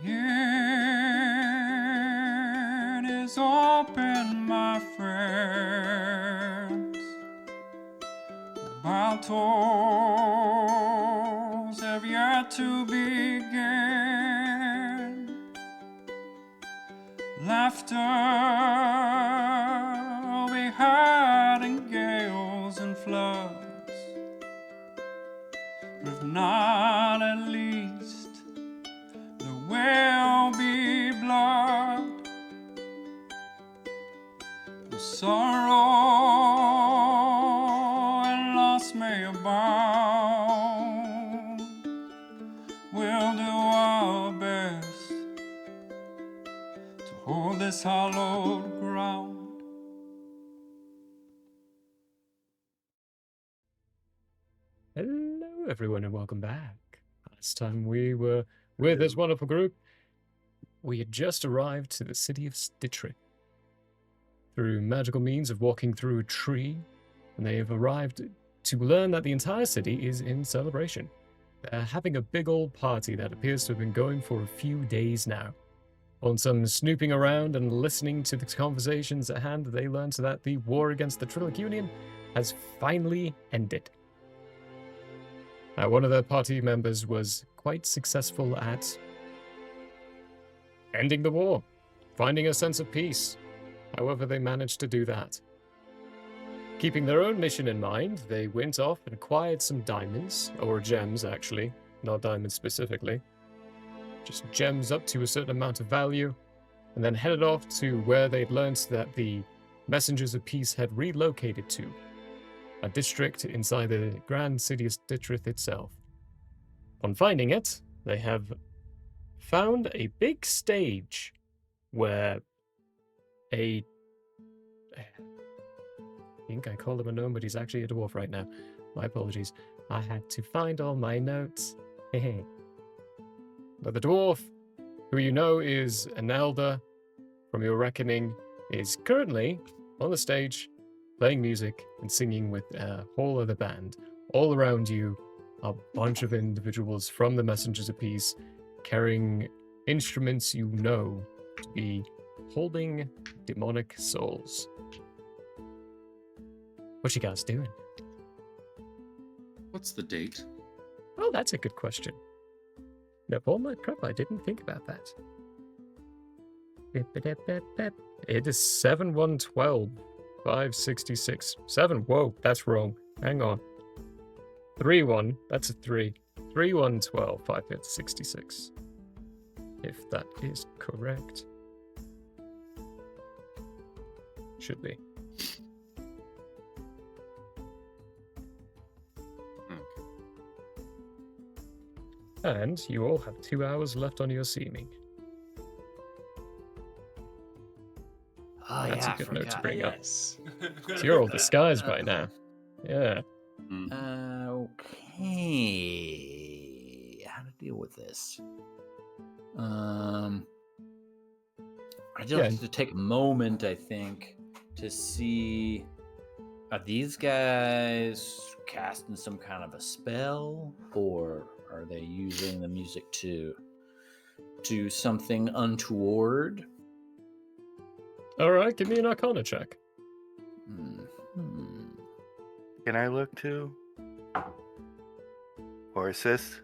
It is open, my friends. Battles have yet to begin. Laughter we had in gales and floods, but if not, at least there will be blood. The sorrow and loss may abound. We'll do our best to hold this hallowed ground. Hello, everyone, and welcome back. Last time we were with this wonderful group, we had just arrived to the city of Stitchry through magical means of walking through a tree, and they have arrived to learn that the entire city is in celebration. They're having a big old party that appears to have been going for a few days now. On some snooping around and listening to the conversations at hand, they learned that the war against the Trillic Union has finally ended. One of the party members was quite successful at ending the war, finding a sense of peace. However, they managed to do that. Keeping their own mission in mind, they went off and acquired some diamonds, or gems actually, not diamonds specifically. Just gems up to a certain amount of value, and then headed off to where they'd learned that the Messengers of Peace had relocated to, a district inside the grand city of Stitchryth itself. On finding it, they have found a big stage where I think I called him a gnome, but he's actually a dwarf right now. My apologies. I had to find all my notes. But the dwarf, who you know is an elder from your reckoning, is currently on the stage playing music and singing with a whole other band. All around you are a bunch of individuals from the Messengers of Peace carrying instruments you know to be holding demonic souls. What you guys doing? What's the date? Oh, that's a good question. Now, all my prep, I didn't think about that. It is 7/1/12. 566. 7. Whoa, that's wrong. Hang on. 3-1. That's a 3. 3/1/12. 566. If that is correct. Should be. And you all have 2 hours left on your seeming. Oh, That's yeah, a good note to bring up. So you're all disguised by now. Yeah. Okay. How to deal with this? I just have to take a moment, I think, to see, are these guys casting some kind of a spell, or are they using the music to do something untoward? All right, give me an Arcana check. Can I look too? Or assist?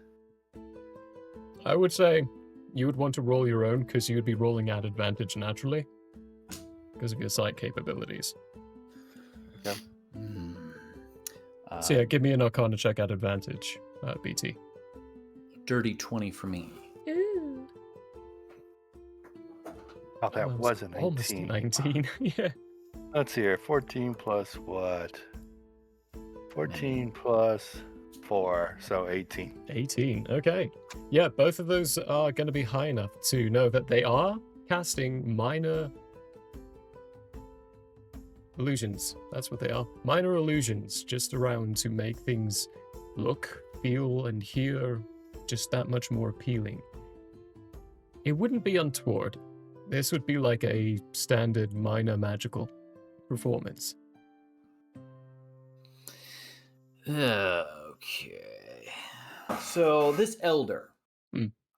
I would say you would want to roll your own because you would be rolling at advantage naturally because of your sight capabilities. Okay. So yeah, give me an Arcana check at advantage, BT. Dirty 20 for me. Oh, that was a 19. Almost 19. Yeah. Let's see here. 14 plus what? 14 plus 4, so 18. 18, okay. Yeah, both of those are going to be high enough to know that they are casting minor illusions. That's what they are. Minor illusions, just around to make things look, feel, and hear just that much more appealing. It wouldn't be untoward. This would be like a standard minor magical performance. Okay. So this elder,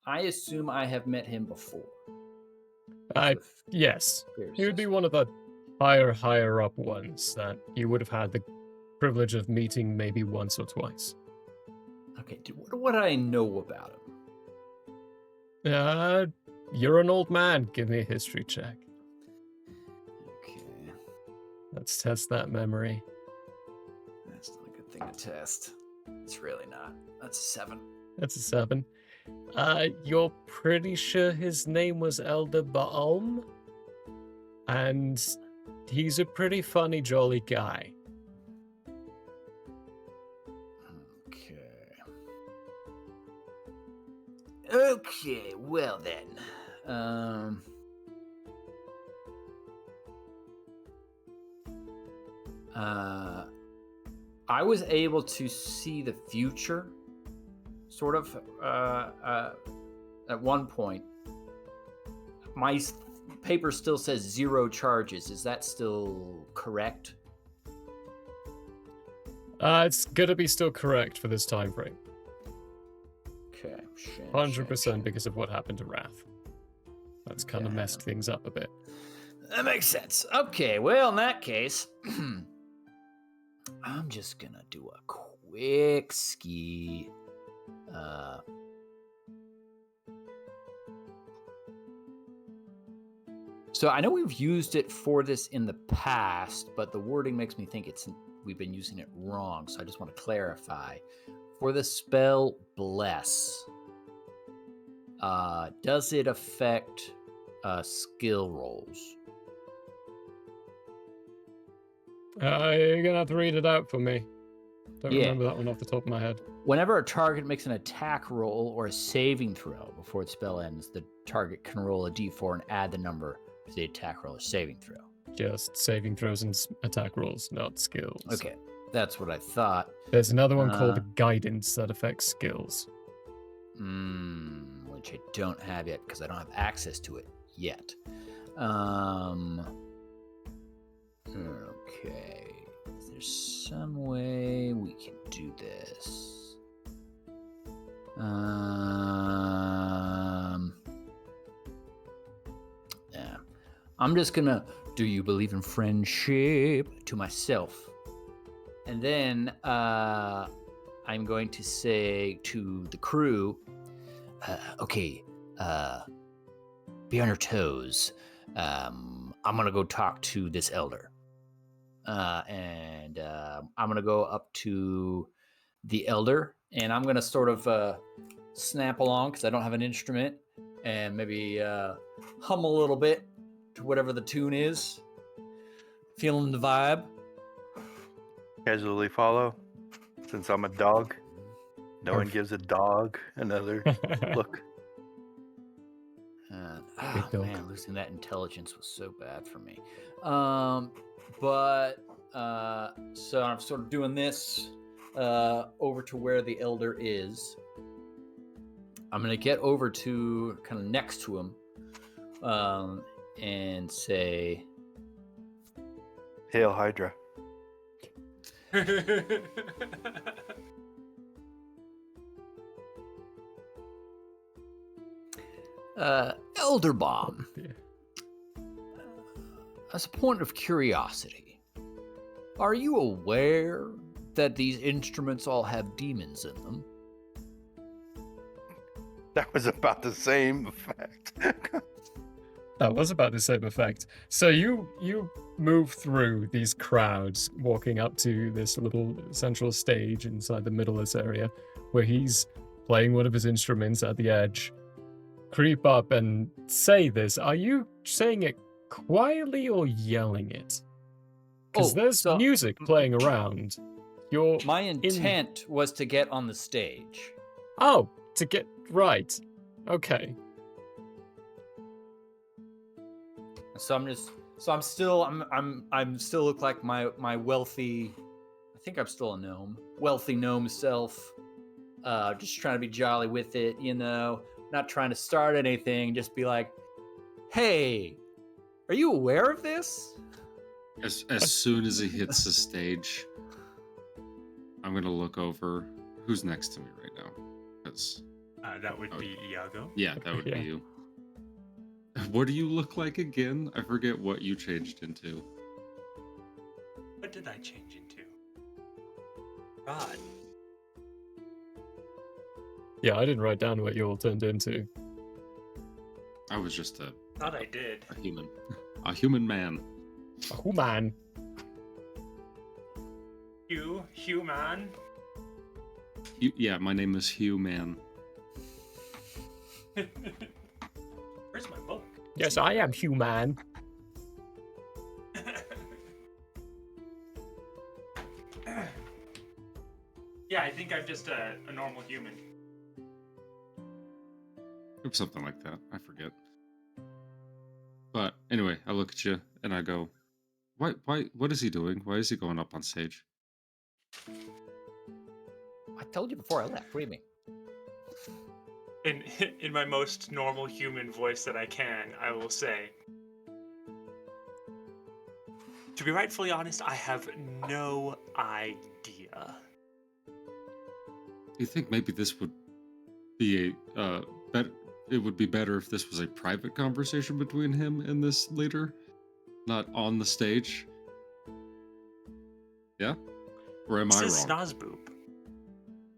I assume I have met him before. Yes. Fair He would be assessment. one of the higher up ones that you would have had the privilege of meeting maybe once or twice. Okay, what do I know about him? You're an old man. Give me a history check. Okay, Let's test that memory. that's not a good thing to test. It's really not. That's a 7. That's a 7. You're pretty sure his name was Elder Baalm? And he's a pretty funny, jolly guy. Okay. Okay, well then. I was able to see the future, sort of, at one point. My paper still says 0 charges. Is that still correct? It's gonna be still correct for this time frame. Okay. Shame, 100% because of what happened to Wrath. That's kind of Yeah. messed things up a bit. That makes sense. Okay, well, in that case, I'm just gonna do a quick ski. So I know we've used it for this in the past, but the wording makes me think we've been using it wrong. So I just want to clarify. For the spell Bless, does it affect skill rolls? You're gonna have to read it out for me. Don't Yeah. remember that one off the top of my head. Whenever a target makes an attack roll or a saving throw before its spell ends, the target can roll a d4 and add the number to the attack roll or saving throw. Just saving throws and attack rolls, not skills. Okay, that's what I thought. There's another one called Guidance that affects skills. Which I don't have yet because I don't have access to it yet. Okay. Is there some way we can do this? Yeah. I'm just gonna do you believe in friendship to myself. And then I'm going to say to the crew, okay, be on your toes. I'm gonna go talk to this elder. And I'm gonna go up to the elder and I'm gonna sort of snap along because I don't have an instrument and maybe hum a little bit to whatever the tune is. Feeling the vibe. Casually follow. Since I'm a dog, no one gives a dog another look. Big dog. Man, losing that intelligence was so bad for me. So I'm sort of doing this over to where the elder is. I'm gonna get over to kind of next to him and say, Hail Hydra. Elder Bomb. Yeah. As a point of curiosity, are you aware that these instruments all have demons in them? That was about the same effect. That was about the same effect. So you move through these crowds, walking up to this little central stage inside the middle of this area, where he's playing one of his instruments at the edge. Creep up and say this. Are you saying it quietly or yelling it? Because there's music playing around. My intent was to get on the stage. Oh, to get right. Okay. So I'm still look like my wealthy, I think I'm still a gnome, wealthy gnome self, just trying to be jolly with it, not trying to start anything, just be like, hey, are you aware of this? As soon as he hits the stage, I'm gonna look over who's next to me right now, because That would be Iago. Yeah, that would Yeah. be you. What do you look like again? I forget what you changed into. What did I change into? God. Yeah, I didn't write down what you all turned into. I was just Thought I did. a human. A human man. Oh man. Human. Yeah, my name is Hugh Man. Where's my book? Yes, I am human. Yeah, I think I'm just a normal human. Or something like that. I forget. But anyway, I look at you and I go, what is he doing? Why is he going up on stage? I told you before I left. What do you mean? In my most normal human voice that I can, I will say, to be rightfully honest, I have no idea. You think maybe this would be a better? It would be better if this was a private conversation between him and this leader, not on the stage. Yeah, or am I This is wrong? Snozboob.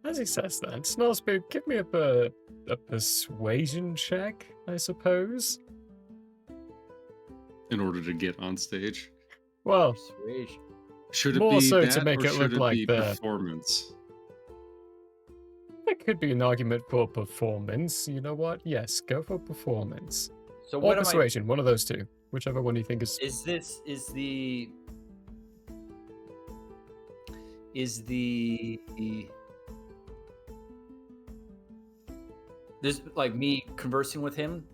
As he says that, Snozboob, give me a persuasion check, I suppose. In order to get on stage, Well, Persuasion. should it More be so to that, make or it should look like be the- performance? there could be an argument for performance. You know what? Yes, go for performance. So Or what am I? persuasion, one of those two. Whichever one you think is... Is this this like me conversing with him?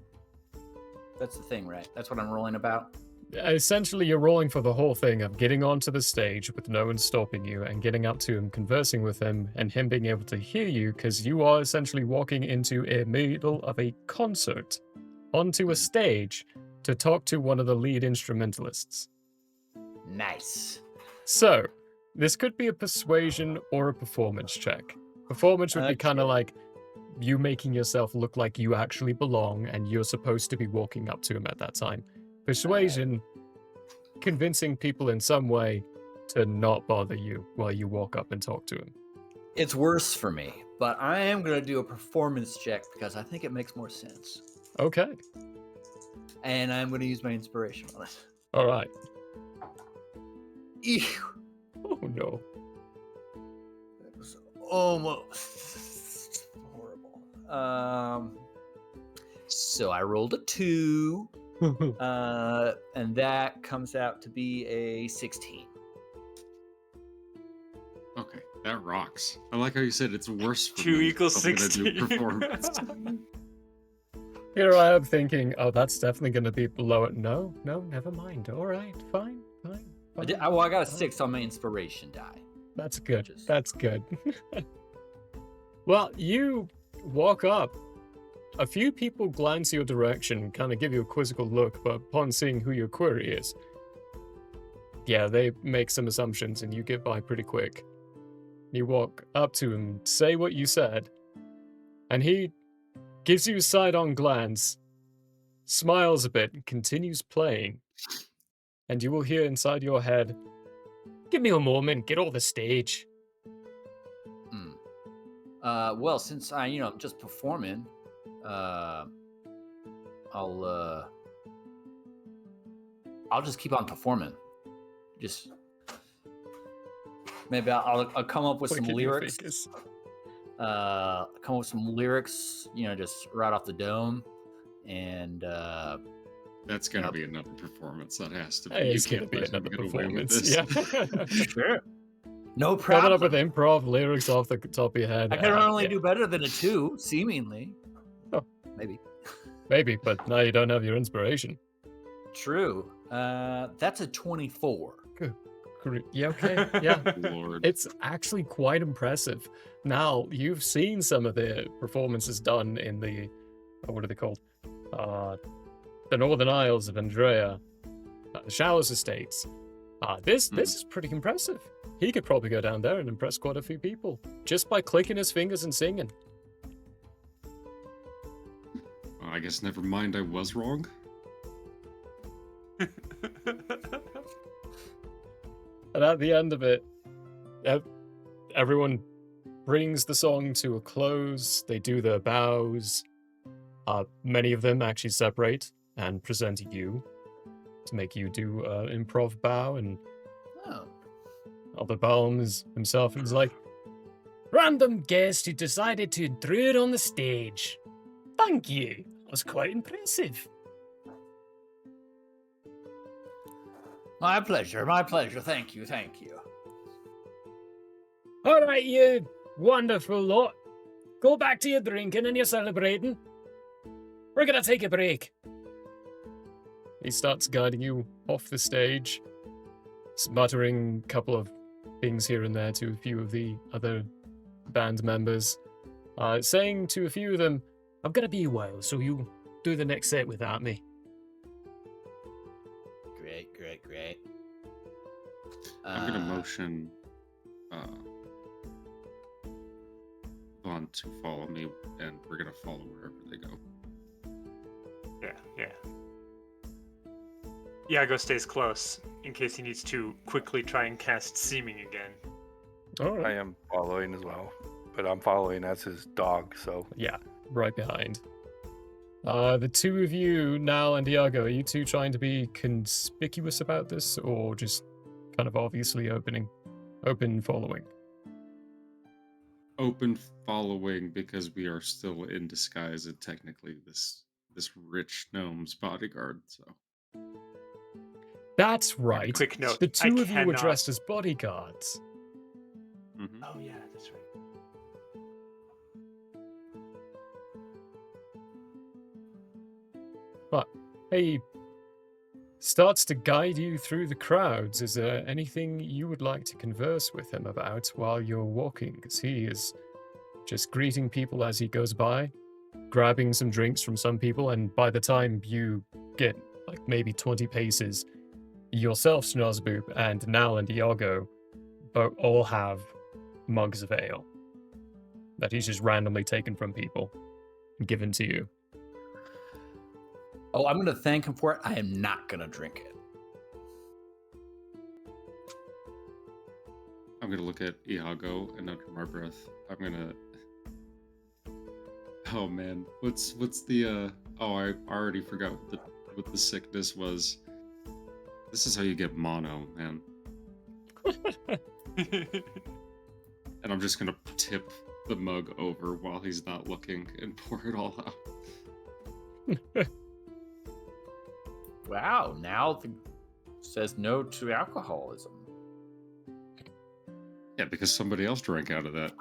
That's the thing, right? That's what I'm rolling about. Essentially, you're rolling for the whole thing of getting onto the stage with no one stopping you and getting up to him, conversing with him, and him being able to hear you because you are essentially walking into a middle of a concert onto a stage to talk to one of the lead instrumentalists. Nice. So, this could be a persuasion or a performance check. Performance would be kind of Okay. like you making yourself look like you actually belong and you're supposed to be walking up to him at that time. Persuasion, convincing people in some way to not bother you while you walk up and talk to him. It's worse for me, but I am gonna do a performance check because I think it makes more sense, Okay, and I'm gonna use my inspiration on it. all right. Ew. Oh no. That was almost horrible. So I rolled a 2, and that comes out to be a 16. Okay, that rocks. I like how you said it's worse for 2 me. equals I'm gonna 16. do performance. Here I am thinking, oh, that's definitely going to be below it. No, never mind. All right, fine. I got a 6 on my inspiration die. That's good. Just- That's good. Well, you walk up. A few people glance your direction, kind of give you a quizzical look, but upon seeing who your query is, yeah, they make some assumptions and you get by pretty quick. You walk up to him, say what you said, and he gives you a side-on glance, smiles a bit, and continues playing. And you will hear inside your head, "Give me a moment, get off the stage." Well, since I'm just performing, I'll just keep on performing. Just maybe I'll come up with Look some at your lyrics. fingers. Come up with some lyrics, just right off the dome, and That's gonna Yep. be another performance. That has to be. It's You going to can't be let him another get away with performance. this. Yeah. sure, no Coming up with problem. improv lyrics off the top of your head. I can only yeah, do better than a 2, seemingly. Oh. Maybe. maybe, but now you don't have your inspiration. True. That's a 24. Yeah, okay. Yeah. Lord. It's actually quite impressive. Now, you've seen some of the performances done in the, what are they called? The Northern Isles of Andrea, the Showers Estates. This is pretty impressive. He could probably go down there and impress quite a few people just by clicking his fingers and singing. I guess never mind, I was wrong. And at the end of it, everyone brings the song to a close. They do their bows. Many of them actually separate and present you to make you do an improv bow. And Oh. Elder Balms himself is like, random guest who decided to intrude on the stage. Thank you. That was quite impressive. My pleasure. My pleasure. Thank you. Thank you. All right, you wonderful lot. Go back to your drinking and your celebrating. We're gonna take a break. He starts guiding you off the stage, muttering a couple of things here and there to a few of the other band members, saying to a few of them, I'm gonna be a while, so you do the next set without me. Great, great, great. I'm gonna motion Vaughn to follow me, and we're gonna follow wherever they go. Yeah. Iago stays close in case he needs to quickly try and cast Seeming again. All I right. am following as well, but I'm following as his dog. So Yeah, right behind. The two of you, Nal and Iago, are you two trying to be conspicuous about this, or just kind of obviously open following? Open following, because we are still in disguise and technically this rich gnome's bodyguard. So That's right. Quick note, The I two of you were cannot- dressed as bodyguards. Oh yeah, that's right. He starts to guide you through the crowds. Is there anything you would like to converse with him about while you're walking? Because he is just greeting people as he goes by, grabbing some drinks from some people, and by the time you get like maybe 20 paces, yourself, Snozboop, and Nal and Iago all have mugs of ale that he's just randomly taken from people and given to you. Oh, I'm going to thank him for it. I am not going to drink it. I'm gonna look at Iago, and under my breath, I'm gonna. Oh man, what's the Oh, I already forgot what the sickness was. This is how you get mono, man. And I'm just gonna tip the mug over while he's not looking and pour it all out. Wow, now says no to alcoholism. Yeah, because somebody else drank out of that.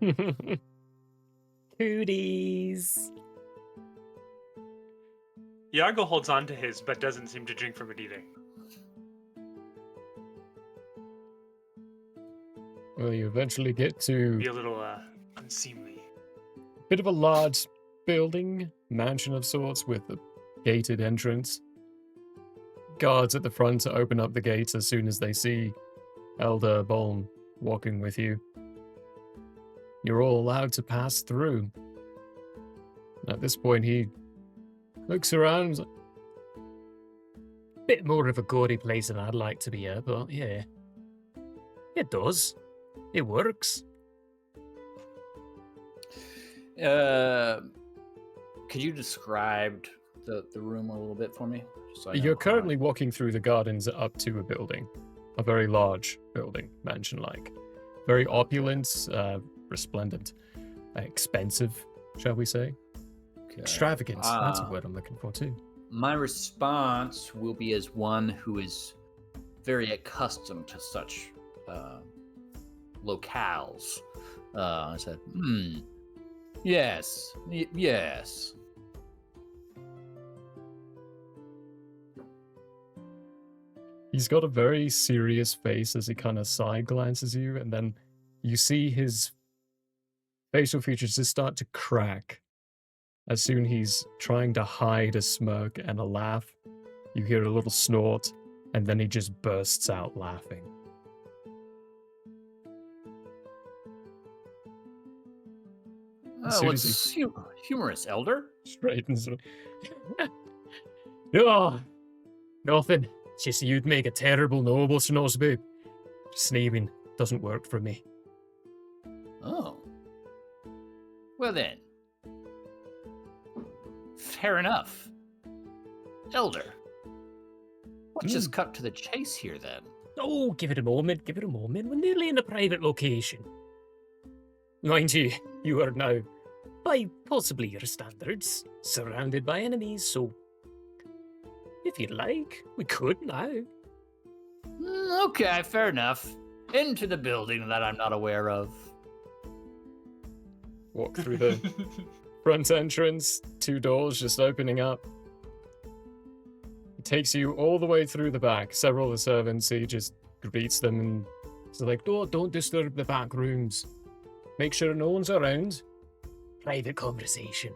Ugh. Cooties. Iago holds on to his, but doesn't seem to drink from it either. Well, you eventually get to Be a little unseemly. a bit of a large building, mansion of sorts, with a gated entrance. Guards at the front to open up the gates as soon as they see Elder Bolm walking with you. You're all allowed to pass through. At this point, he looks around. Bit more of a gaudy place than I'd like to be at, but yeah. It does. It works. Could you describe the room a little bit for me? So I know You're how- currently walking through the gardens up to a building. A very large building, mansion-like. Very opulent, resplendent, expensive, shall we say. Okay. Extravagant, that's a Ah. word I'm looking for too. My response will be as one who is very accustomed to such locales. I said, yes, yes. He's got a very serious face as he kind of side glances you, and then you see his facial features just start to crack. As soon he's trying to hide a smirk and a laugh, you hear a little snort, and then he just bursts out laughing. As soon as What's humorous, Elder? straightens up. Oh, nothing. It's just you'd make a terrible noble, Snoz. Sneering doesn't work for me. Oh. Well then. Fair enough. Elder. Let's just cut to the chase here then. Oh, give it a moment, give it a moment. We're nearly in a private location. Mind you, you are now, by possibly your standards, surrounded by enemies, so if you'd like, we could now. Okay, fair enough. Into the building that I'm not aware of. Walk through the front entrance, 2 doors just opening up. It takes you all the way through the back. Several of the servants, he just greets them and is like, oh, don't disturb the back rooms. Make sure no one's around. Private conversation.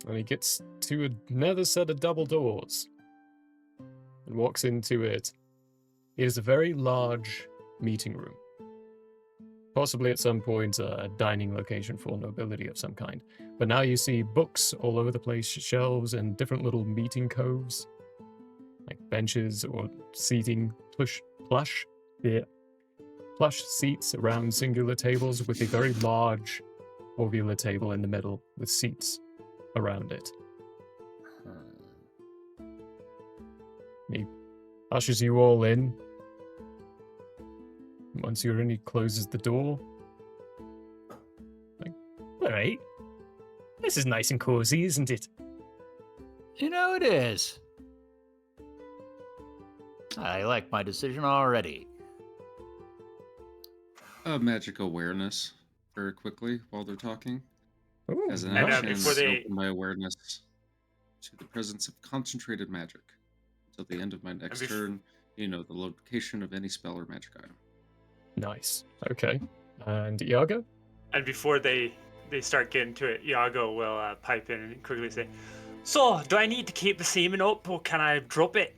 And he gets to another set of double doors and walks into it. It is a very large meeting room. Possibly at some point a dining location for nobility of some kind. But now you see books all over the place, shelves and different little meeting coves. Like benches or seating, plush seats around singular tables with a very large ovular table in the middle with seats around it. He ushers you all in. Once you're in, he closes the door. Like, alright. This is nice and cozy, isn't it? You know it is. I like my decision already. Magic awareness very quickly while they're talking. Ooh, As an And, action, before they- open my awareness to the presence of concentrated magic. Until the end of my next bef- turn, you know the location of any spell or magic item. nice. Okay. And Iago? And before they start getting to it, Iago will pipe in and quickly say, "So, do I need to keep the semen up, or can I drop it?"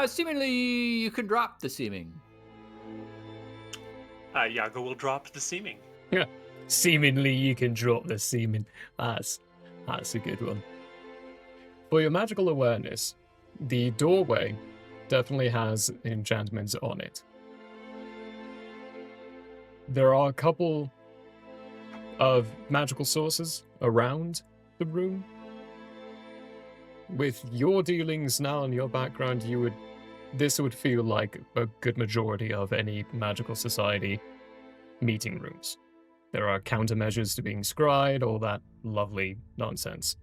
Seemingly you can drop the seeming. Iago will drop the seeming. Seemingly you can drop the semen. That's a good one. For your magical awareness, the doorway definitely has enchantments on it. There are a couple of magical sources around the room. With your dealings now and your background, this would feel like a good majority of any magical society meeting rooms. There are countermeasures to being scryed, all that lovely nonsense.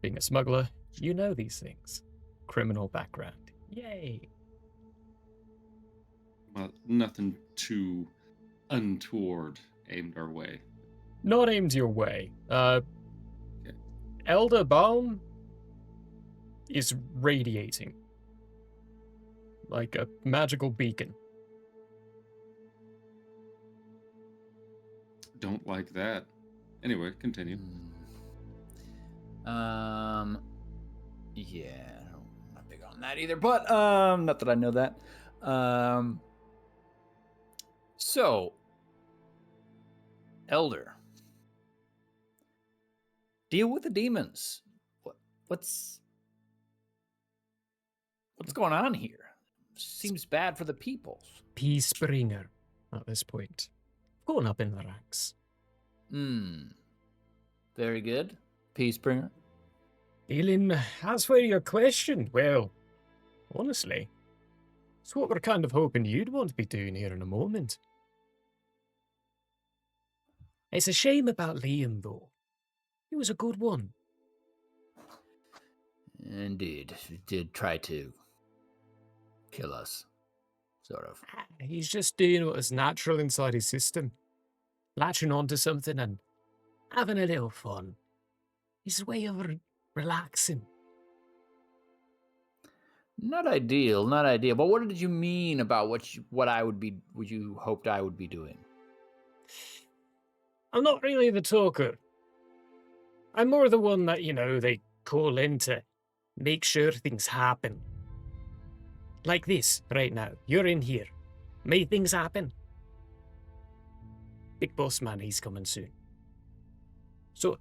Being a smuggler, you know these things. Criminal background. Yay! Well, nothing too untoward aimed our way. Not aimed your way. Elder Balm is radiating like a magical beacon. Don't like that. Anyway, continue. Yeah, I'm not big on that either, but not that I know that. So, Elder, deal with the demons. What's going on here? Seems bad for the people. Peace bringer at this point. Going up in the ranks. Very good. Peacebringer. Elin, as for your question, well, honestly, it's what we're kind of hoping you'd want to be doing here in a moment. It's a shame about Liam, though. He was a good one. Indeed. He did try to kill us. Sort of. He's just doing what is natural inside his system. Latching onto something and having a little fun. His way of relaxing. Not ideal, not ideal. But what did you mean about what you hoped I would be doing? I'm not really the talker. I'm more the one that, they call in to make sure things happen. Like this, right now. You're in here. Made things happen. Big boss man, he's coming soon. So,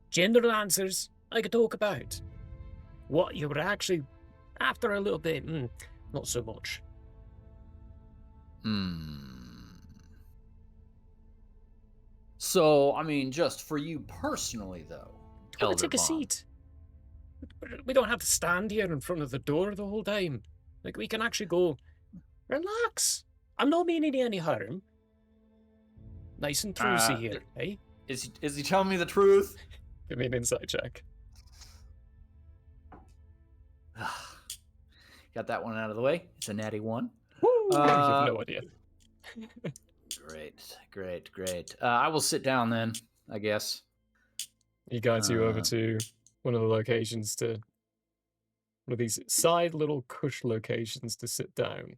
general answers I could talk about. What you were actually after a little bit, not so much. So, I mean, just for you personally, though, Come and Elder take a Bond. seat. We don't have to stand here in front of the door the whole time. Like, we can actually go, relax. I'm not meaning you any harm. Nice and truthy here, eh? Is he telling me the truth? Give me an insight check. Got that one out of the way. It's a natty 1. Woo! You have no idea. Great. I will sit down then, I guess. He guides you over to one of the locations one of these side little cush locations to sit down.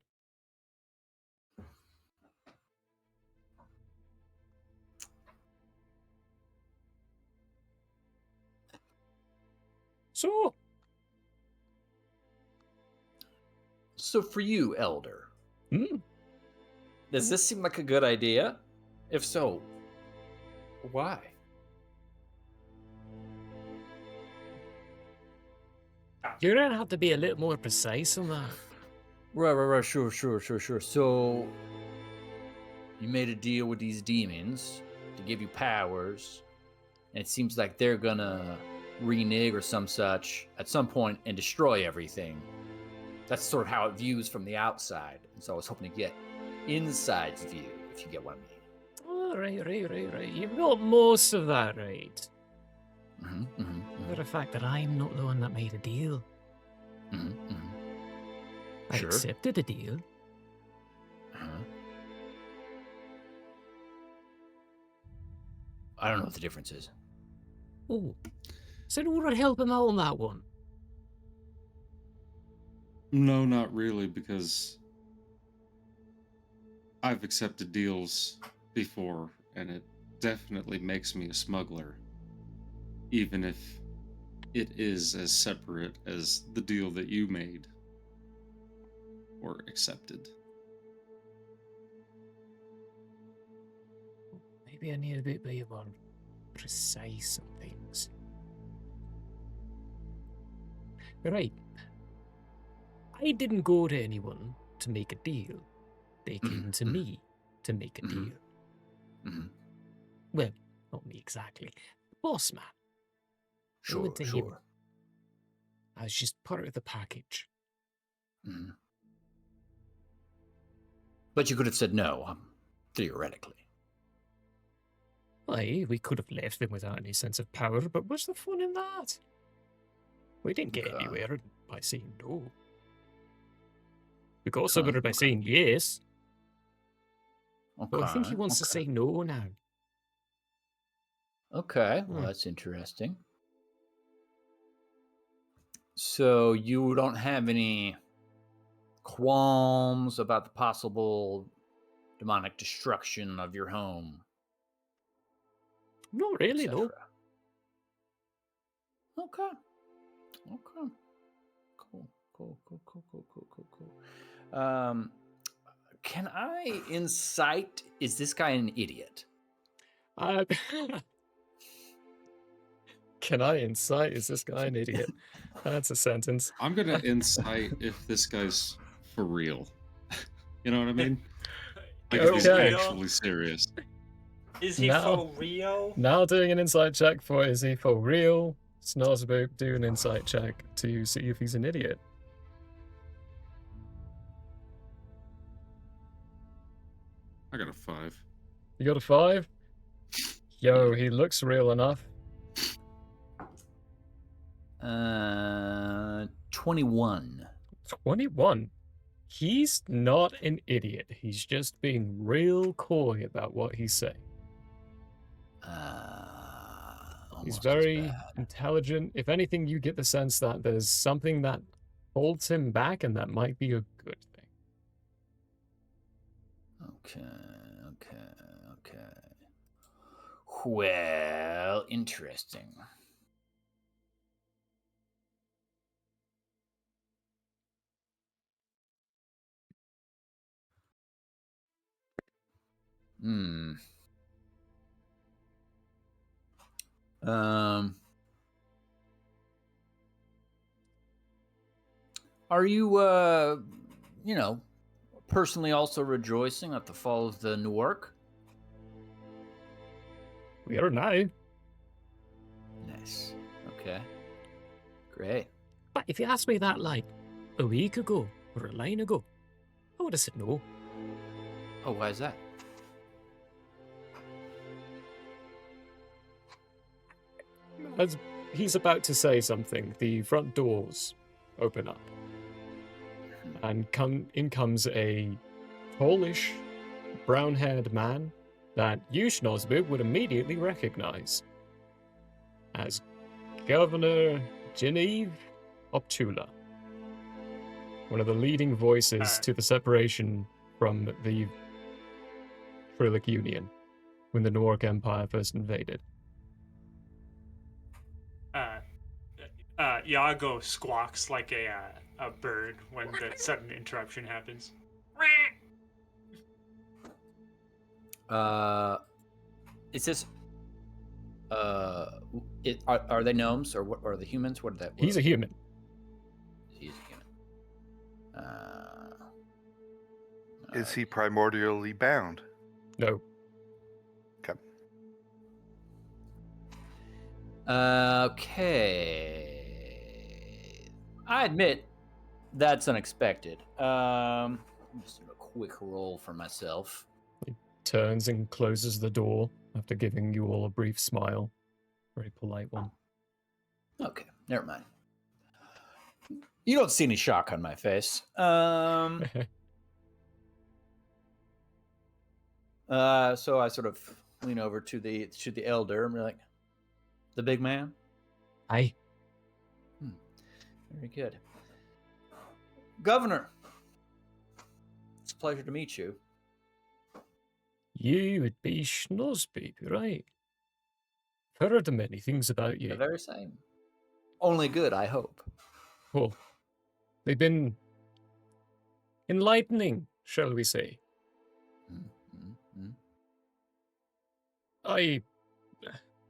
So for you, Elder, does this seem like a good idea? If so, why? You're gonna have to be a little more precise on that. Right. Sure. So you made a deal with these demons to give you powers, and it seems like they're gonna renege or some such at some point and destroy everything. That's sort of how it views from the outside. And so I was hoping to get inside's view, if you get what I mean. Oh, right. You've got most of that right. The fact that I'm not the one that made a deal. I Sure. accepted a deal. I don't know what the difference is. Oh, so no one help him out on that one. No, not really, because I've accepted deals before, and it definitely makes me a smuggler, even if it is as separate as the deal that you made or accepted. Maybe I need a bit more precise on things. Right. I didn't go to anyone to make a deal. They came to me to make a deal. Well, not me exactly. The boss man. I went to him. I was just part of the package. But you could have said no, theoretically. Aye, we could have left them without any sense of power, but what's the fun in that? We didn't get anywhere by saying no. We got somewhere by saying yes. But I think he wants to say no now. Okay, well, that's interesting. So you don't have any qualms about the possible demonic destruction of your home? Not really, no. etc. Okay. Cool. Can I insight? Is this guy an idiot? Can I insight? Is this guy an idiot? That's a sentence. I'm gonna insight if this guy's for real. You know what I mean? Like if he's Okay. actually serious. Is he for real? Now doing an insight check for is he for real? Snoz about do an insight check to see if he's an idiot. I got a 5. You got a 5? Yo, he looks real enough. 21. 21. He's not an idiot. He's just being real coy about what he's saying. He's very intelligent. If anything, you get the sense that there's something that holds him back, and that might be a good thing. Okay. Well, interesting. Hmm. Um. Are you, personally also rejoicing at the fall of the Newark? We are now. Nice. Okay. Great. But if you asked me that like a week ago or a line ago, I would have said no. Oh, why is that? As he's about to say something, the front doors open up. And in comes a tallish, brown-haired man that you, Schnozbib, would immediately recognize as Governor Genevieve Optula, one of the leading voices to the separation from the Trillic Union when the Newark Empire first invaded. Iago squawks like a bird when the sudden interruption happens. Is this? Are they gnomes or what? Are the humans? What are that? He's a human. He's a human. Is he primordially bound? No. Okay. I admit that's unexpected. Just do a quick roll for myself. He turns and closes the door after giving you all a brief smile. Very polite one. Okay, never mind. You don't see any shock on my face. So I sort of lean over to the elder and be like, "The big man." Aye. Very good. Governor, it's a pleasure to meet you. You would be Schnozbib, right? I've heard many things about you. The very same. Only good, I hope. Well, they've been enlightening, shall we say. Mm-hmm. I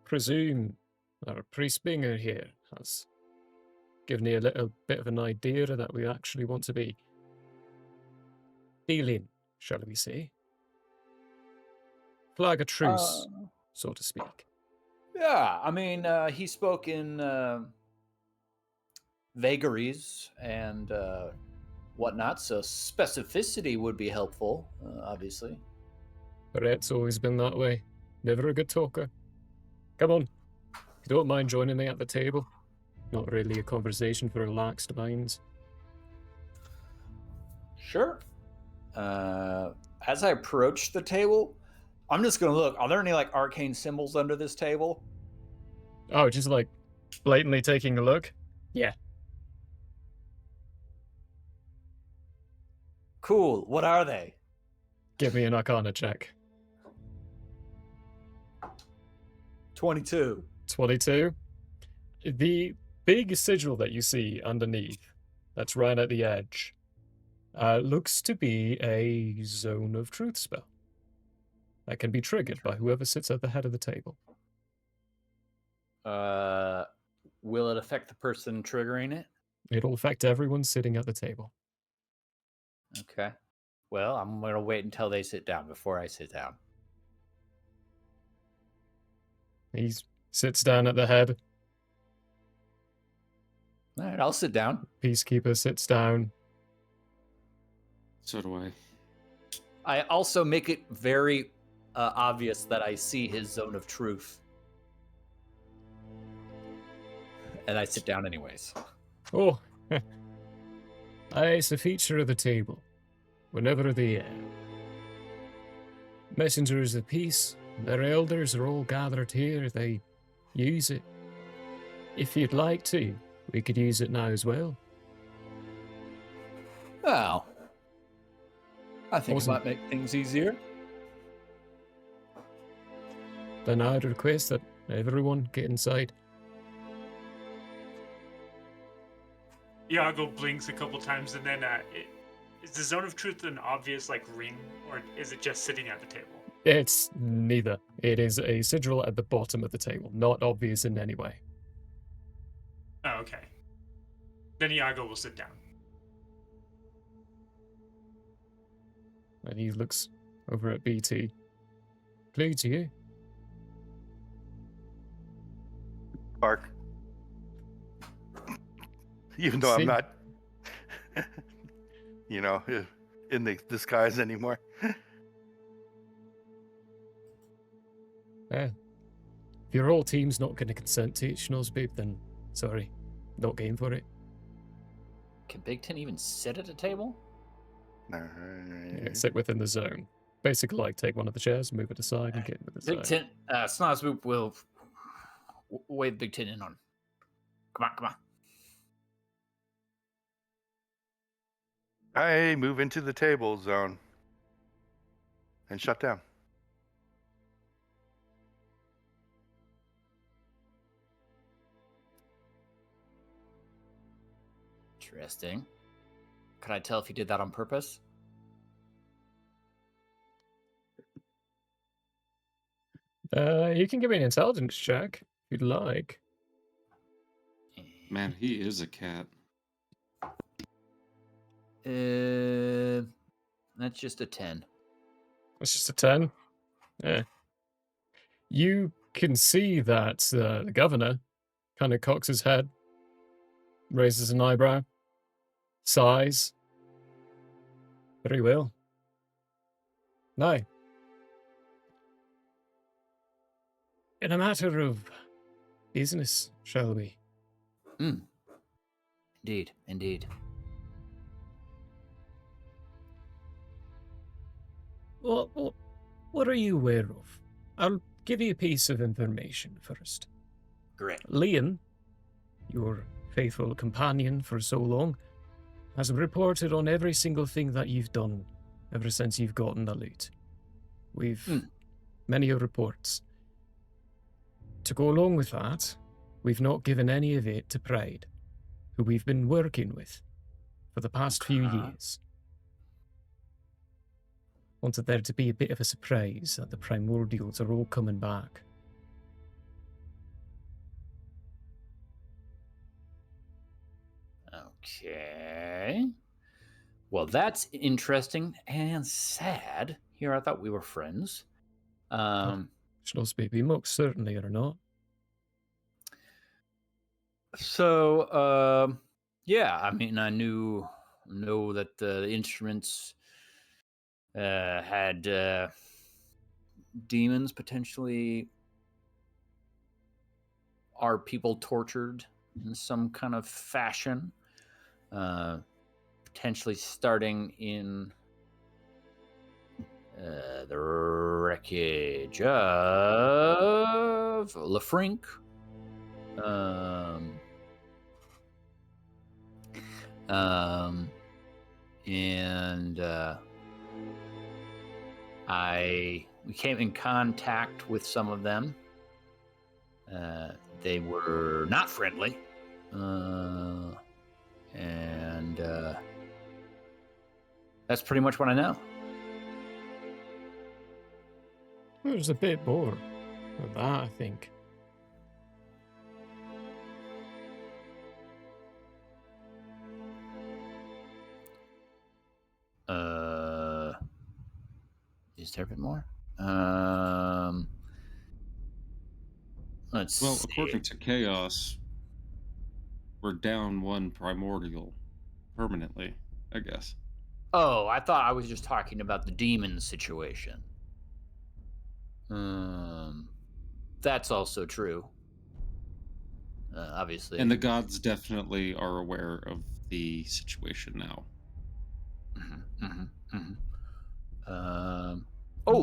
presume our priest Binger here has given you a little bit of an idea that we actually want to be dealing, shall we say. Flag a truce, so to speak. Yeah, I mean, he spoke in vagaries and whatnot, so specificity would be helpful, obviously. Barrett's always been that way. Never a good talker. Come on. If you don't mind joining me at the table. Not really a conversation for relaxed minds. Sure. As I approach the table, I'm just going to look. Are there any, like, arcane symbols under this table? Oh, just, like, blatantly taking a look? Yeah. Cool. What are they? Give me an Arcana check. 22. 22. The big sigil that you see underneath, that's right at the edge, looks to be a Zone of Truth spell that can be triggered by whoever sits at the head of the table. Will it affect the person triggering it? It'll affect everyone sitting at the table. Okay. Well, I'm going to wait until they sit down before I sit down. He sits down at the head. All right, I'll sit down. Peacekeeper sits down. So do I. I also make it very obvious that I see his zone of truth. And I sit down anyways. Oh, it's a feature of the table. Whenever the messengers of peace, their elders are all gathered here, they use it. If you'd like to, we could use it now as well. Well, I think Awesome. it might make things easier. Then I'd request that everyone get inside. Iago blinks a couple times, and then is the Zone of Truth an obvious like ring, or is it just sitting at the table? It's neither. It is a sigil at the bottom of the table, not obvious in any way. Oh, okay. Then Iago will sit down. And he looks over at BT. Clear to you? Bark. Even though I'm See? not, in the disguise anymore. Yeah. If your whole team's not going to consent to it, Snoz, babe, then sorry. Not game for it. Can Big Ten even sit at a table? Yeah, sit within the zone. Basically, like, take one of the chairs, move it aside, and get into the Big zone. Ten, Snoz will wave Big Ten in on. Come on. I move into the table zone and shut down. Interesting. Could I tell if you did that on purpose? You can give me an intelligence check if you'd like. Man, he is a cat. That's just a 10. It's just a 10. Yeah. You can see that the governor kind of cocks his head, raises an eyebrow, sighs. Very well. Now, in a matter of business, shall we? Indeed. What are you aware of? I'll give you a piece of information first. Great. Liam, your faithful companion for so long, has reported on every single thing that you've done ever since you've gotten the loot. We've many reports. To go along with that, we've not given any of it to Pride, who we've been working with for the past few years. Wanted there to be a bit of a surprise that the primordials are all coming back. Okay. Well, that's interesting and sad. Here, I thought we were friends. Snoz, baby, most certainly are not. So, yeah, I mean, I know that the instruments had demons potentially. Are people tortured in some kind of fashion? Potentially starting in the wreckage of Lafrink. And we came in contact with some of them. They were not friendly, and that's pretty much what I know. There's a bit more of that, I think. Is there a bit more? Let's see. According to Chaos, we're down one primordial permanently, I guess. Oh, I thought I was just talking about the demon situation. That's also true. Obviously. And the gods definitely are aware of the situation now.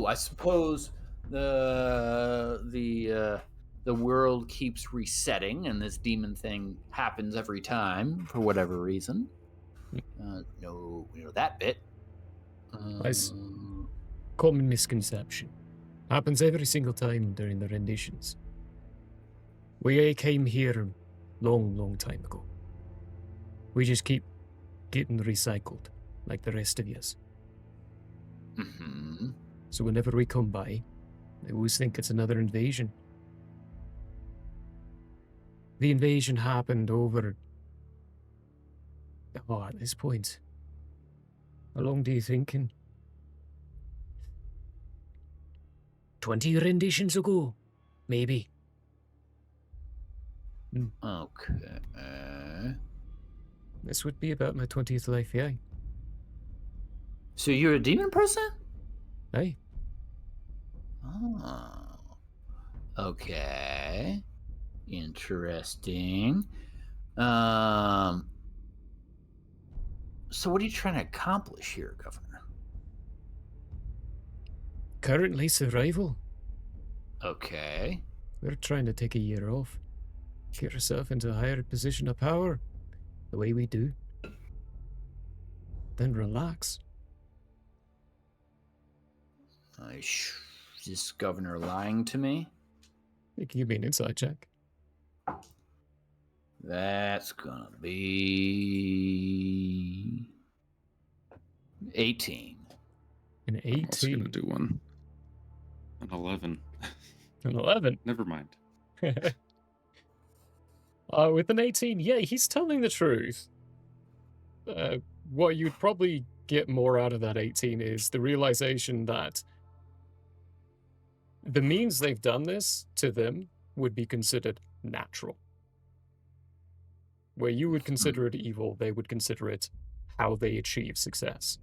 I suppose the world keeps resetting, and this demon thing happens every time for whatever reason. No, we know that bit. Common misconception. Happens every single time during the renditions. We came here long time ago. We just keep getting recycled, like the rest of yous. So whenever we come by, they always think it's another invasion. The invasion happened over... Oh, at this point. How long do you think? 20 renditions ago, maybe. Okay. This would be about my 20th life, yeah. So you're a demon person? Aye. Oh. Okay. Interesting. So what are you trying to accomplish here, Governor? Currently survival. Okay. We're trying to take a year off. Get ourselves into a higher position of power. The way we do. Then relax. Is this governor lying to me? Give me an inside check. That's gonna be 18. An I'm also 18. gonna do one. An 11. An 11. Never mind. With an 18, yeah, he's telling the truth. What you'd probably get more out of that 18 is the realization that the means they've done this to them would be considered natural. Where you would consider it evil, they would consider it how they achieve success.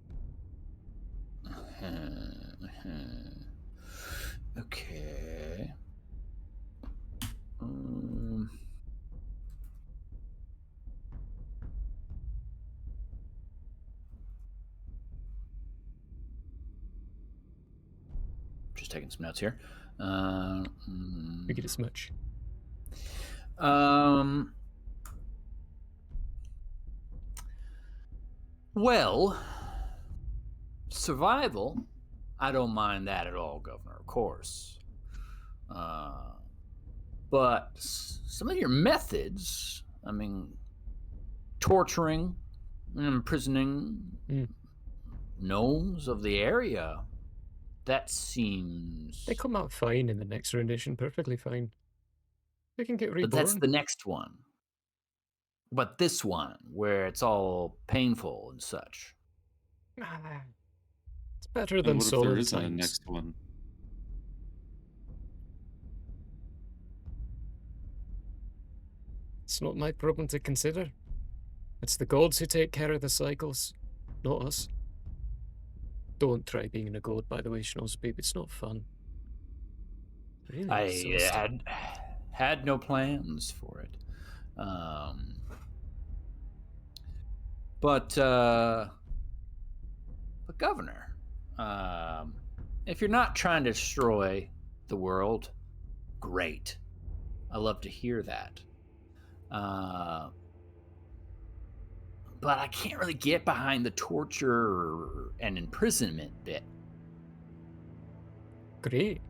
Okay. Just taking some notes here. We get as much. Well, survival, I don't mind that at all, Governor, of course. But some of your methods, I mean, torturing, imprisoning gnomes of the area, that seems... They come out fine in the next rendition, perfectly fine. They can get reborn. But that's the next one. But this one, where it's all painful and such. It's better And than what if there solid isn't a times. next one? It's not my problem to consider. It's the gods who take care of the cycles, not us. Don't try being a god, by the way, Snoz, babe. It's not fun. Really I had no plans for it. But Governor, if you're not trying to destroy the world, great. I love to hear that. But I can't really get behind the torture and imprisonment bit. Great.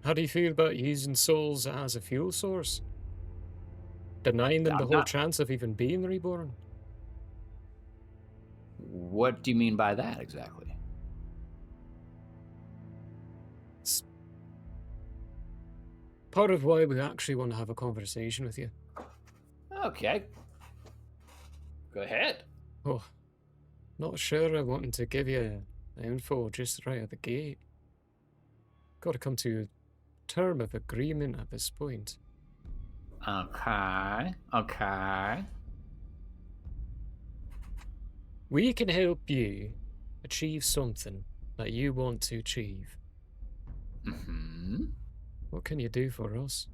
How do you feel about using souls as a fuel source? Denying them the whole chance of even being reborn? What do you mean by that exactly? It's part of why we actually want to have a conversation with you. Okay. Go ahead. Oh, not sure I wanted to give you the info just right at the gate. Got to come to a term of agreement at this point. Okay. We can help you achieve something that you want to achieve. Mm-hmm. What can you do for us?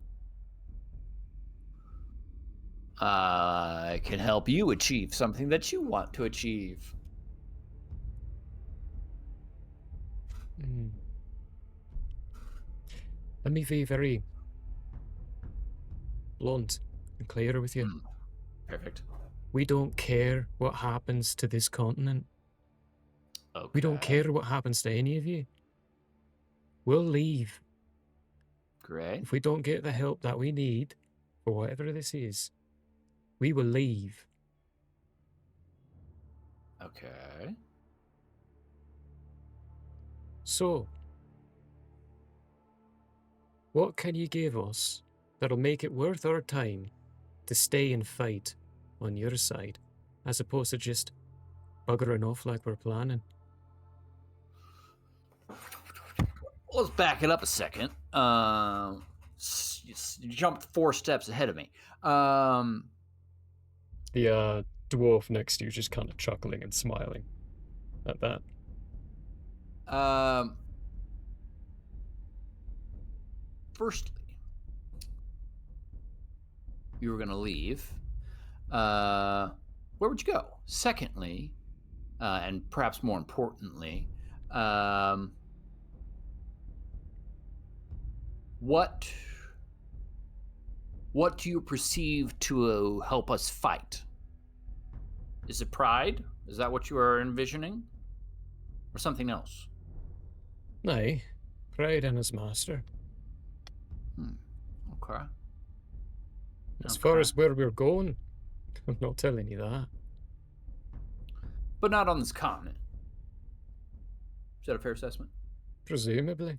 I can help you achieve something that you want to achieve. Let me be very blunt and clear with you. Perfect. We don't care what happens to this continent. Okay. We don't care what happens to any of you. We'll leave. Great. If we don't get the help that we need, for whatever this is, we will leave. Okay. So, what can you give us that'll make it worth our time to stay and fight on your side, as opposed to just buggering off like we're planning? Let's back it up a second. You jumped 4 steps ahead of me. The dwarf next to you just kind of chuckling and smiling at that. Firstly, you were going to leave. Where would you go? Secondly, and perhaps more importantly, what do you perceive to help us fight? Is it pride? Is that what you are envisioning? Or something else? Aye, pride in his master. Okay. As far as where we're going, I'm not telling you that. But not on this continent. Is that a fair assessment? Presumably.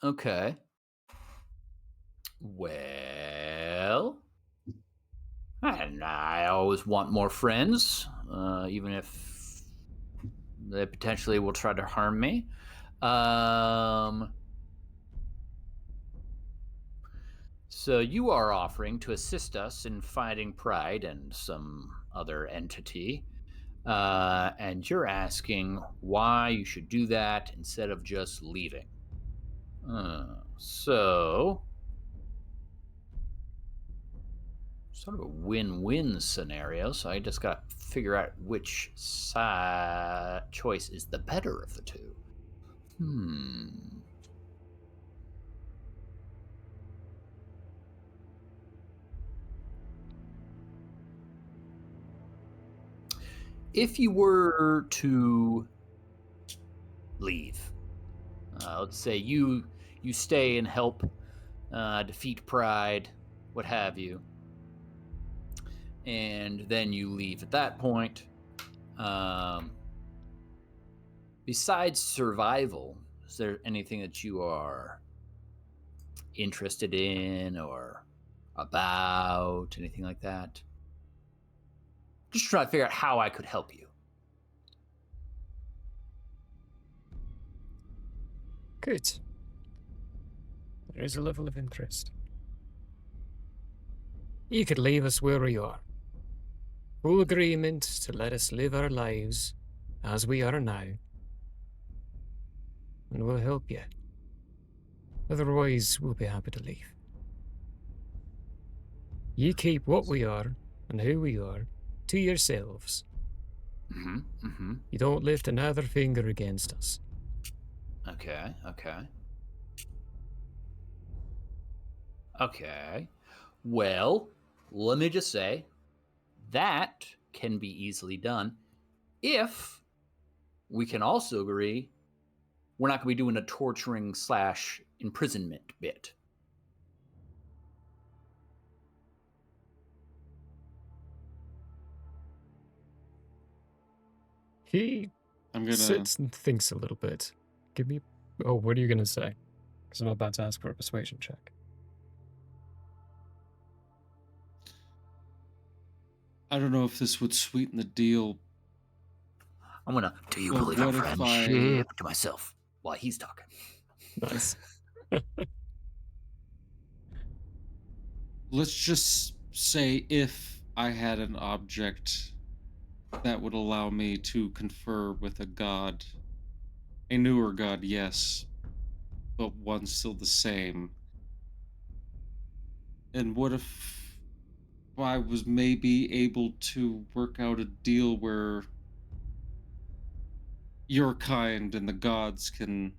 Okay. Well, and I always want more friends, even if they potentially will try to harm me. So you are offering to assist us in fighting Pride and some other entity, and you're asking why you should do that instead of just leaving. So, sort of a win-win scenario. So I just got to figure out which choice is the better of the two. If you were to leave, let's say you stay and help defeat Pride, what have you, and then you leave at that point. Besides survival, is there anything that you are interested in or about, anything like that? Just trying to figure out how I could help you. Good. There is a level of interest. You could leave us where we are. Full agreement to let us live our lives as we are now. And we'll help you. Otherwise, we'll be happy to leave. You keep what we are and who we are to yourselves. You don't lift another finger against us. Okay. Well, let me just say, that can be easily done if we can also agree we're not going to be doing a torturing / imprisonment bit. He sits and thinks a little bit. Give me... Oh, what are you going to say? Because I'm about to ask for a persuasion check. I don't know if this would sweeten the deal. I'm going to, do you believe in friendship to myself while he's talking. Nice. Let's just say if I had an object that would allow me to confer with a god, a newer god, yes, but one still the same. And what if I was maybe able to work out a deal where your kind and the gods can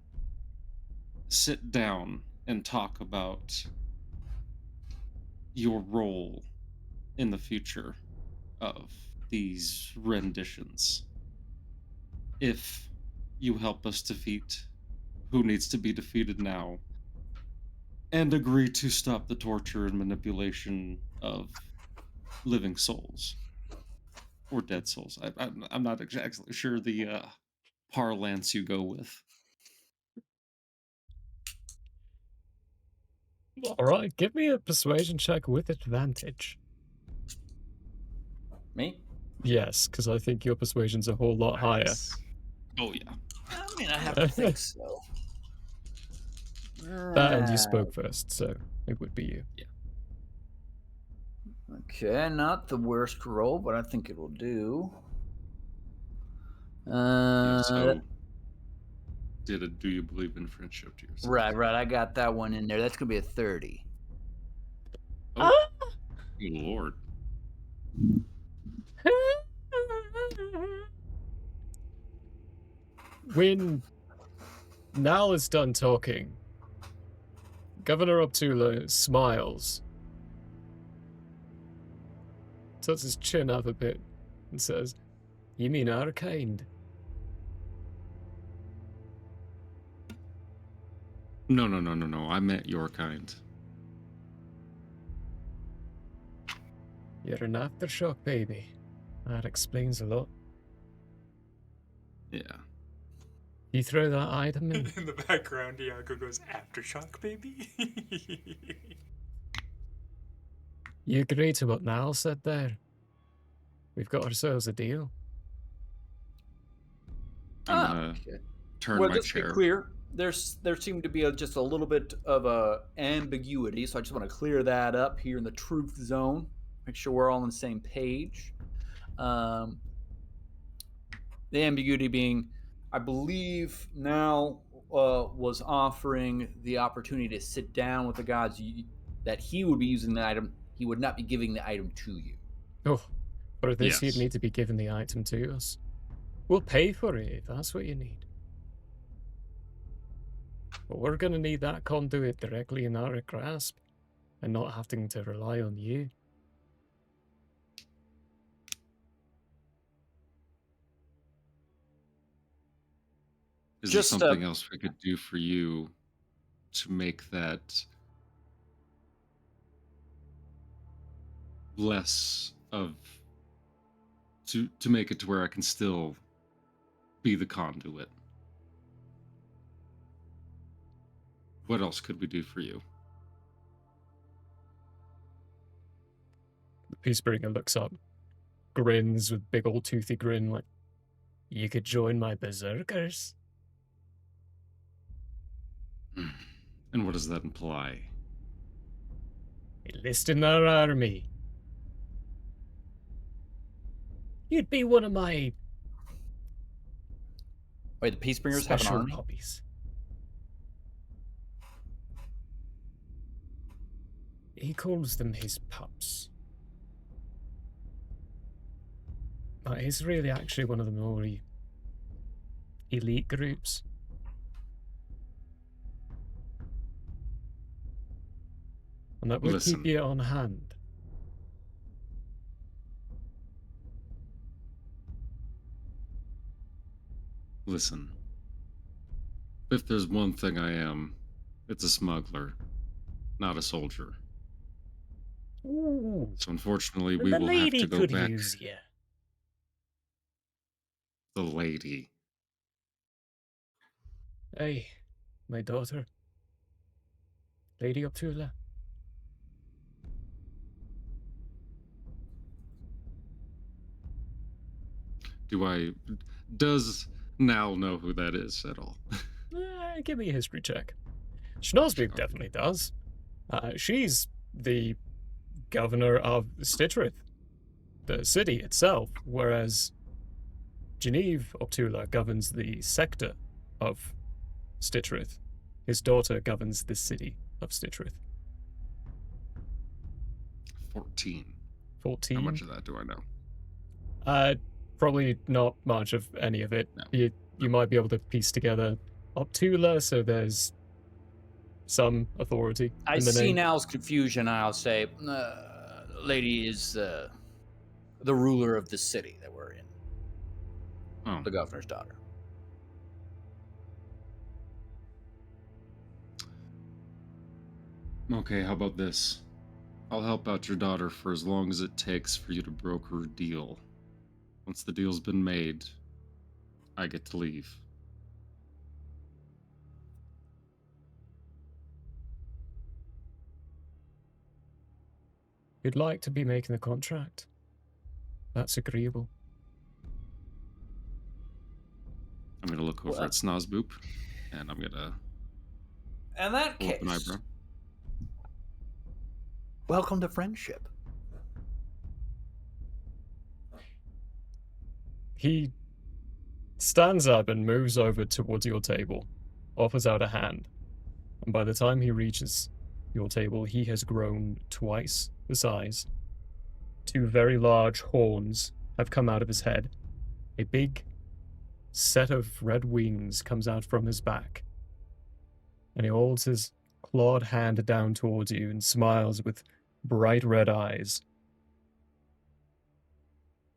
sit down and talk about your role in the future of these renditions? If you help us defeat who needs to be defeated now, and agree to stop the torture and manipulation of living souls. Or Dead Souls. I'm not exactly sure the parlance you go with. All right, give me a persuasion check with advantage. Me? Yes, because I think your persuasion's a whole lot higher. Nice. Oh yeah. I mean, I have to think so. That and you spoke first, so it would be you. Okay, not the worst roll, but I think it will do. Yeah, so do you believe in friendship to yourself? Right. I got that one in there. That's gonna be a 30. Oh, good lord. When Nal is done talking, Governor Optula smiles, tilts his chin up a bit, and says, "You mean our kind?" No. I meant your kind. You're an aftershock, baby. That explains a lot. Yeah. You throw that item in. In the background, Iago goes, "Aftershock, baby." You agree to what Nal said there? We've got ourselves a deal. I'm gonna Okay. turn Well, my just to be chair. clear, there seemed to be just a little bit of a ambiguity, so I just want to clear that up here in the truth zone. Make sure we're all on the same page. The ambiguity being, I believe now was offering the opportunity to sit down with the gods that he would be using the item. He would not be giving the item to you. Oh, for this you'd Yes. need to be given the item to us. We'll pay for it if that's what you need. But we're gonna need that conduit directly in our grasp, and not having to rely on you. Is Just, there something else we could do for you to make that less of to make it to where I can still be the conduit? What else could we do for you? The Peacebringer looks up, grins with big old toothy grin, like, you could join my berserkers. And what does that imply? Enlist in our army. You'd be one of my wait, the Peacebringers have an special army? puppies. He calls them his pups. But it's really actually one of the more elite groups. And that would Listen. keep you on hand. Listen. If there's one thing I am, it's a smuggler, not a soldier. Ooh, So unfortunately, we the will have lady to go could back. use you. The lady. Hey, my daughter. Lady Optula. Does Nal know who that is at all? Give me a history check. Schnozbeak Okay. definitely does. She's the governor of Stittrith, the city itself, whereas Geneve Optula governs the sector of Stittrith. His daughter governs the city of Stittrith. 14. 14. How much of that do I know? Probably not much of any of it. No. You might be able to piece together Optula, so there's some authority I in the see name. Now's confusion. I'll say, lady is the ruler of the city that we're in, Oh, the governor's daughter. okay. How about this? I'll help out your daughter for as long as it takes for you to broker a deal. Once the deal's been made, I get to leave. You'd like to be making the contract. That's agreeable. I'm gonna look over Well- at Snozboop, and I'm gonna In that pull up an case, eyebrow. welcome to friendship. He stands up and moves over towards your table, offers out a hand, and by the time he reaches your table, he has grown twice the size. 2 very large horns have come out of his head. A big set of red wings comes out from his back, and he holds his clawed hand down towards you and smiles with bright red eyes.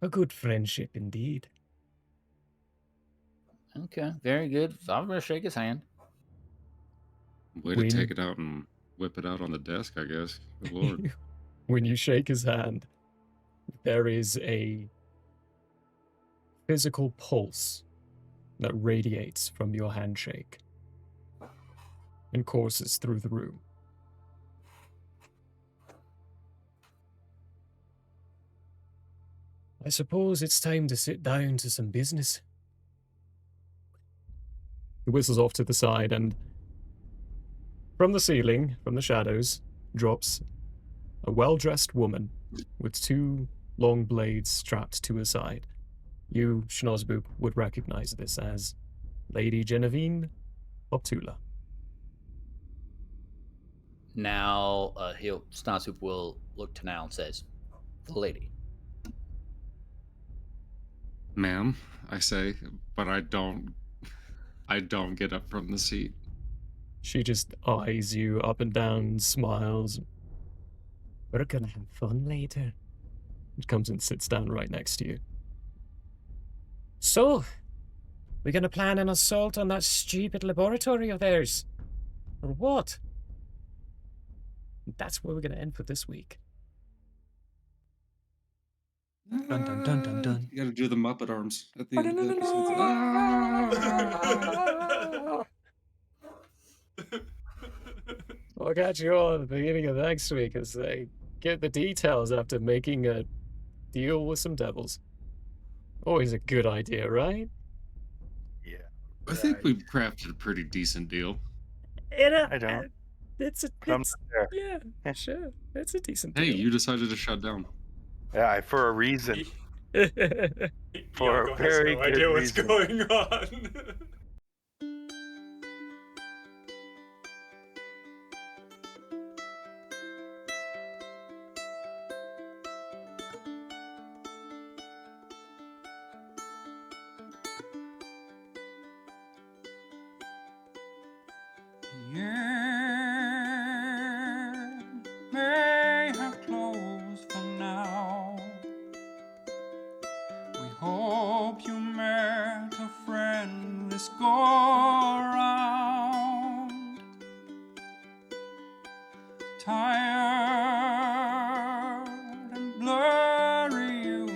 A good friendship indeed. Okay, very good. I'm gonna shake his hand. Way to take it out and whip it out on the desk, I guess. Good lord. When you shake his hand, there is a physical pulse that radiates from your handshake and courses through the room. I suppose it's time to sit down to some business. He whistles off to the side, and from the ceiling, from the shadows, drops a well-dressed woman with 2 long blades strapped to her side. You, Schnozboop, would recognize this as Lady Genevieve Optula. Now, Snozhoop will look to Now and says, "The lady." Ma'am, I say, but I don't get up from the seat. She just eyes you up and down, smiles. We're gonna have fun later. And comes and sits down right next to you. So, we're gonna plan an assault on that stupid laboratory of theirs? Or what? That's where we're gonna end for this week. Dun dun dun dun dun. You gotta do the Muppet arms at the end of the episode. Ah! I'll catch you all at the beginning of next week as they get the details after making a deal with some devils. Always a good idea, right? Yeah. I think we've crafted a pretty decent deal. I don't. It's a. I'm It's, not there. yeah, sure. It's a decent Hey, deal. you decided to shut down. Yeah, for a reason. For a Iago has very no good idea what's reason. going on. The air may have closed for now. We hope you met a friend this go around. Tired and blurry you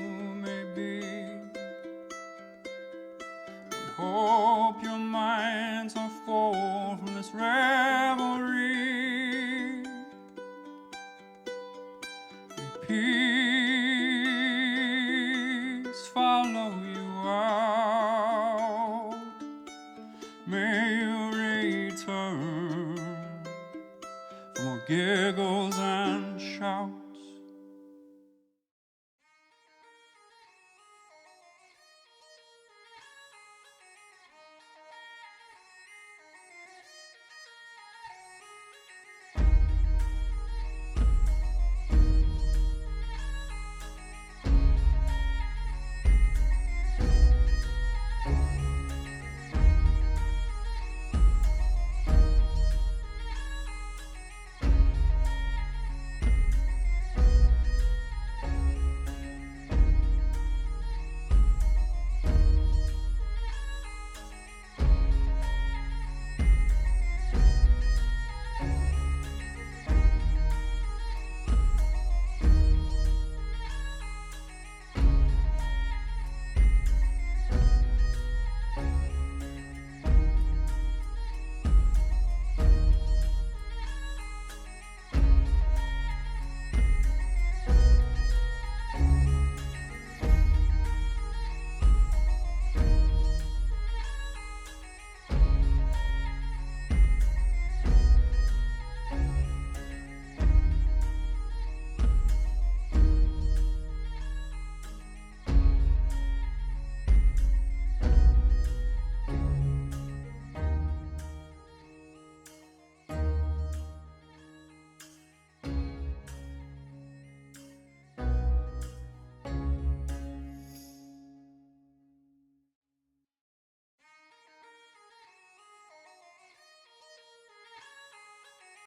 may be. We hope your minds are full from this revelry. May peace follow you out. May you return for more giggles